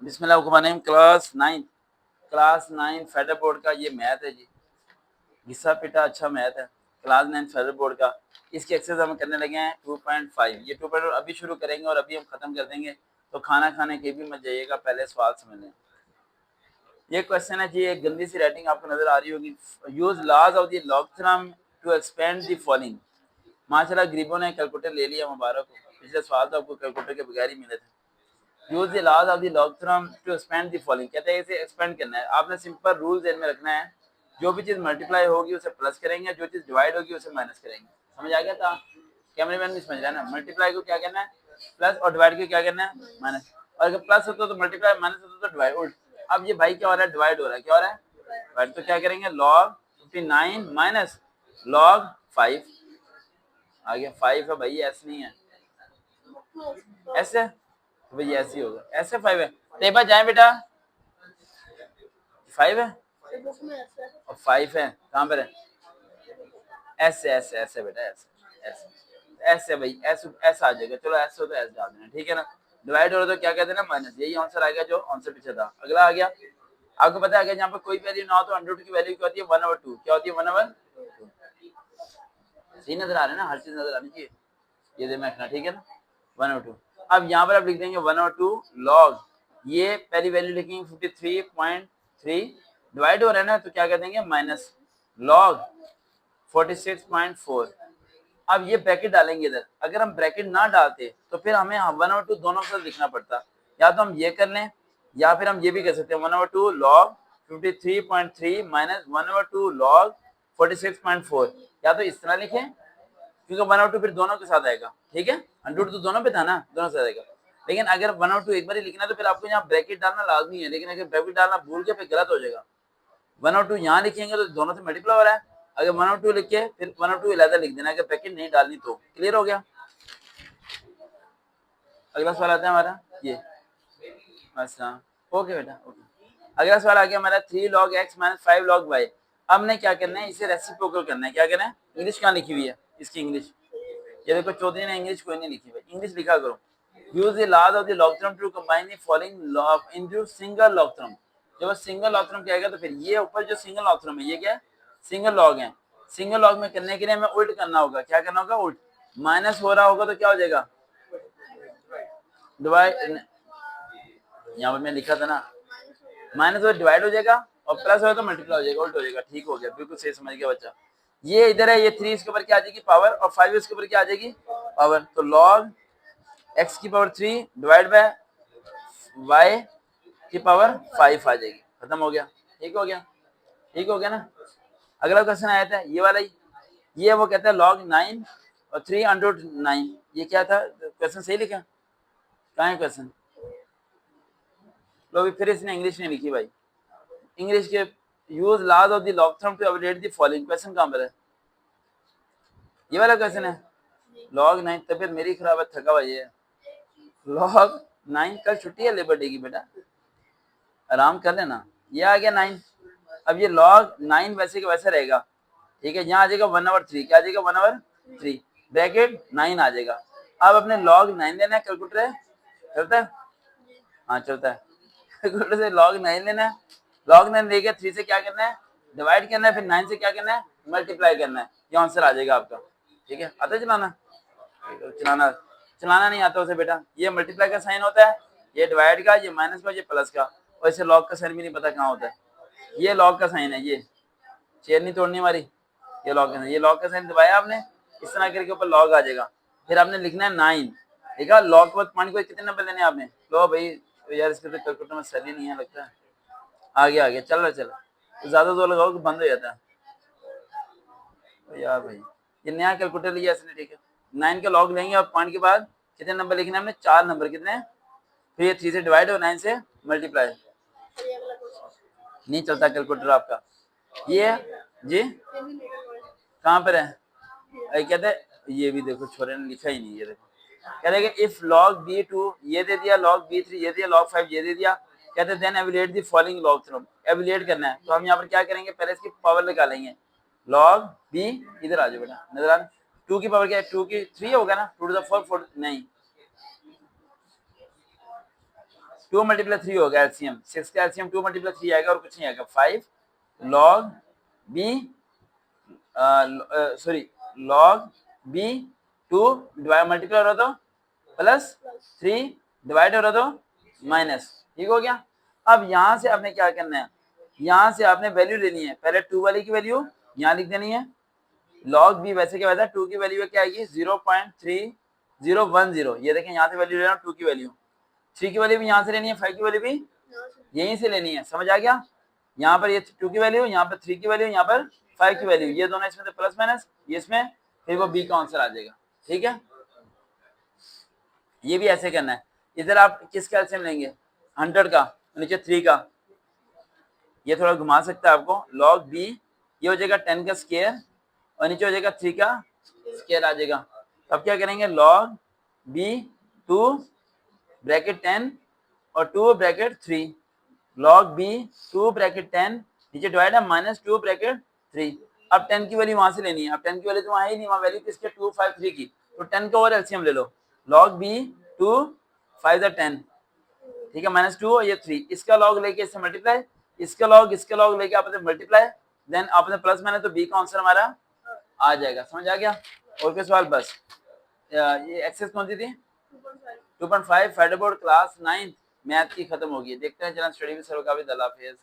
बिस्मिल्लाहिर्रहमानिर्रहीम। Class 9 federal board का ये मैथ है जी। घिसा पिटा अच्छा मैथ है। क्लास 9 फेडरल बोर्ड का इसकी एक्सरसाइज हम करने लगे हैं 2.5। ये 2.5 अभी शुरू करेंगे और अभी हम खत्म कर देंगे, तो खाना खाने के भी मत जाइएगा, पहले सवाल समझ लें। ये क्वेश्चन है जी, एक गंदी सी राइटिंग आपको नजर आ रही होगी। Use laws of the logarithm to expand the following. माशाल्लाह गरीबों ने कैलकुलेटर ले लिया, मुबारक हो। पिछले सवाल तो आपको कैलकुलेटर के बगैर ही मिले थे। Use the laws of the logarithm to expand the following, कहते हैं इसे एक्सपेंड करना है। आपने सिंपल रूल ध्यान में रखना है, जो भी चीज मल्टीप्लाई होगी उसे प्लस करेंगे, जो चीज डिवाइड होगी उसे माइनस करेंगे। समझ आ गया था? कैमरामैन भी समझ रहा है ना? मल्टीप्लाई को क्या करना है प्लस, और डिवाइड को क्या करना है माइनस। और अगर प्लस होता तो मल्टीप्लाई, माइनस होता तो डिवाइड, उल्ट। अब ये भाई क्या हो रहा है, डिवाइड हो रहा है। क्या हो रहा है? डिवाइड। तो क्या करेंगे, log 59 माइनस log 5। आ गया 5 है भाई, एस नहीं है, एस है तो भाई ऐसे ही होगा, ऐसे 5 है। टेबा जाए बेटा, 5 है और 5 है, कहाँ पर है? एस है, एस है बेटा, एस एस है भाई, एस एस आ जाएगा। चलो एस हो तो एस डाल देना, ठीक है ना। डिवाइड हो रहा तो क्या कहते हैं ना, माइनस। यही आंसर आएगा जो आंसर पीछे था। अगला आ गया, आपको पता है अगर यहाँ पर कोई वैल्यू ना हो तो अंडर रूट की वैल्यू क्या होती है, 1/2। क्या होती है? 1/2। सही नजर आ रहा है ना, हर चीज नजर आनी चाहिए, ये दे मैं रखना, ठीक है ना। 1/2। अब यहाँ पर आप लिख देंगे 1/2 log, ये पहली वैल्यू लिखेंगे 53.3, डिवाइड हो रहा है ना तो क्या कर देंगे माइनस log 46.4। अब ये ब्रैकेट डालेंगे इधर। अगर हम ब्रैकेट ना डालते तो फिर हमें 1/2 दोनों के साथ लिखना पड़ता। या तो हम ये कर लें या फिर हम ये भी कर सकते हैं, 1/2 log 53.3 माइनस 1/2 log 46.4। या तो इस तरह लिखें, क्योंकि 1/2 फिर दोनों के साथ आएगा, ठीक है। अंडर तो दोनों पे था ना, दोनों से आएगा। लेकिन अगर 1/2 एक बार ही लिखना है तो फिर आपको यहाँ ब्रैकेट डालना लाजमी है। लेकिन अगर ब्रैकेट डालना भूल के फिर गलत हो जाएगा। 1/2 यहाँ लिखेंगे तो दोनों से मल्टीप्लाई हो रहा है। अगर 1/2 लिख के फिर 1/2 अलग लिख देना, अगर ब्रैकेट नहीं डालनी तो। क्लियर हो गया? अगला सवाल आता है हमारा ये। अच्छा ओके बेटा, ओके। अगला सवाल आ गया हमारा 3 log x minus 5 log y। अब हमने क्या करना है, इसे रेसिप्रोकल करना है। क्या करना है? इंग्लिश कहाँ लिखी हुई है इसकी? इंग्लिश ये देखो, चौधरी ने इंग्लिश कोई नहीं लिखी भाई, इंग्लिश लिखा करो। Use the laws of the logarithm to combine the following log into single logarithm. जब सिंगल लॉगरिथम कहेगा तो फिर ये ऊपर जो सिंगल लॉगरिथम है ये क्या है, सिंगल लॉग है। सिंगल लॉग में करने के लिए हमें उल्ट करना होगा। क्या करना होगा? उल्ट। माइनस हो रहा होगा तो क्या हो जाएगा, डिवाइड। यहाँ पर मैं लिखा था ना, माइनस हो डिवाइड हो जाएगा और प्लस हो तो मल्टीप्लाई हो जाएगा, उल्ट हो जाएगा। ठीक हो गया, बिल्कुल सही समझ गया बच्चा। ये इधर है, ये 3 इसके ऊपर क्या आ जाएगी, पावर, और 5 इसके ऊपर क्या आ जाएगी, पावर। तो log x की पावर 3 डिवाइड बाय y की पावर 5 आ जाएगी। खत्म हो गया, ठीक हो गया, ठीक हो गया ना। अगला क्वेश्चन आया था ये वाला ही, ये वो कहता है log 9 और 3/9। ये क्या था क्वेश्चन? सही लिखा? कहाँ है क्वेश्चन? लो फिर इसने इंग्लिश नहीं लिखी भाई। इंग्लिश के use laws of the logarithm to evaluate the following. Question कहाँ पर है? ये वाला क्वेश्चन है। log 9, तबीयत मेरी खराब है, थका हुआ ये है। log 9, कल छुट्टी है लेबर डे की बेटा, आराम कर लेना। ये आ गया 9। अब ये log 9 वैसे का वैसे रहेगा, ठीक है। यहाँ आ जाएगा 1/3। क्या आ जाएगा? 1/3 ब्रैकेट 9 आ जाएगा। अब अपने log 9 लेना है, कैलकुलेटर है चलता है? हाँ चलता है। कैलकुलेटर से log 9 लेना है। log 9 लेके 3 से क्या करना है, डिवाइड करना है, फिर 9 से क्या करना है, मल्टीप्लाई करना है। ये आंसर आ जाएगा आपका, ठीक है। आता है चलाना? चलाना चलाना नहीं आता उसे बेटा। ये मल्टीप्लाई का साइन होता है, ये डिवाइड का, ये माइनस का, ये प्लस का, और इसे लॉग का साइन भी नहीं पता कहाँ होता है। ये लॉग का साइन है, ये चेयर नहीं तोड़नी हमारी। ये लॉग का साइन, ये लॉग का साइन दबाया आपने, इस तरह करके ऊपर लॉग आ जाएगा। फिर आपने लिखना है 9, ठीक है। लॉग के बाद पॉइंट को कितने नंबर लेने आपने? लो भाई तो यार इसके तो कैलकुलेटर में सही नहीं है लगता है। आ गया चल रहा, चल तो ज्यादा जोर लगाओ कि बंद हो जाता है तो यार भाई। ये नया कैलकुलेटर लिया इसने, ठीक है। 9 का लॉग लेंगे और पॉइंट के बाद कितने नंबर लिखने हैं हमने? 4 नंबर। कितने? फिर ये 3 से डिवाइड और 9 से मल्टीप्लाई। नहीं चलता कैलकुलेटर आपका ये जी? कहाँ पर है? अरे कहते हैं ये भी देखो, छोरे ने लिखा ही नहीं। ये देखो कहते हैं कि इफ log b2 ये दे दिया, log b3 ये दिया, log 5 ये दे दिया, कहते हैं then evaluate the following logarithm. Evaluate करना है तो हम यहाँ पर क्या करेंगे, पहले इसकी पावर निकालेंगे। log b, इधर आ जाओ बेटा, नजर आ रहा? 2 की पावर क्या है? 2 की 3 होगा ना, 2 to the 4 नहीं 2 मल्टीप्लाई 3 होगा एलसीएम, 6 का एलसीएम 2 मल्टीप्लाई 3 आएगा और कुछ नहीं आएगा, 5 log b sorry log b 2 divide multiply हो रहा तो प्लस 3 डिवाइड हो रहा तो माइनस, ठीक हो गया। अब यहाँ से आपने क्या करना है, यहाँ से आपने वैल्यू लेनी है, पहले 2 वाली की वैल्यू यहाँ लिख देनी है, log b वैसे क्या होता है 2 की वैल्यू क्या आएगी 0.3010, ये देखें यहाँ से वैल्यू ले रहा हूँ 2 की वैल्यू, 3 की वैल्यू भी यहाँ से लेनी है, 5 की वैल्यू भी यहीं से लेनी है, समझ आ गया। यहाँ पर ये 2 की वैल्यू, यहाँ पर 3 की वैल्यू, यहाँ पर 5 की वैल्यू, ये दोनों इसमें से प्लस माइनस, ये इसमें, फिर वो b का आंसर आ जाएगा, ठीक है। ये भी ऐसे करना है। इधर आप किस एलसीएम लेंगे 100 का, नीचे 3 का, ये थोड़ा घुमा सकता है आपको, log b ये हो जाएगा 10 का स्क्वायर और नीचे हो जाएगा 3 का स्क्वायर आ जाएगा। अब क्या करेंगे log b 2 ब्रैकेट 10 और 2 ब्रैकेट 3, log b 2 ब्रैकेट 10 नीचे डिवाइड है माइनस 2 ब्रैकेट 3। अब 10 की वैल्यू वहां से लेनी है, अब 10 की वैल्यू तो वहां ही नहीं, वहां वैल्यू किसके 2 5 3 की, तो 10 का और एलसीएम ले लो, log b 2 5 10, ठीक है, माइनस 2 और ये 3, इसका लॉग लेके इससे मल्टीप्लाई, इसका लॉग लेके आपने मल्टीप्लाई, देन आपने प्लस माइनस, तो बी का आंसर हमारा आ जाएगा, समझ आ गया। और क्या सवाल, बस ये एक्सेस कौन सी थी 2.5 फेडरबोर्ड क्लास 9 मैथ की खत्म होगी, देखते हैं चलन स्टडी विद सर का भी। अल्लाह हाफिज़।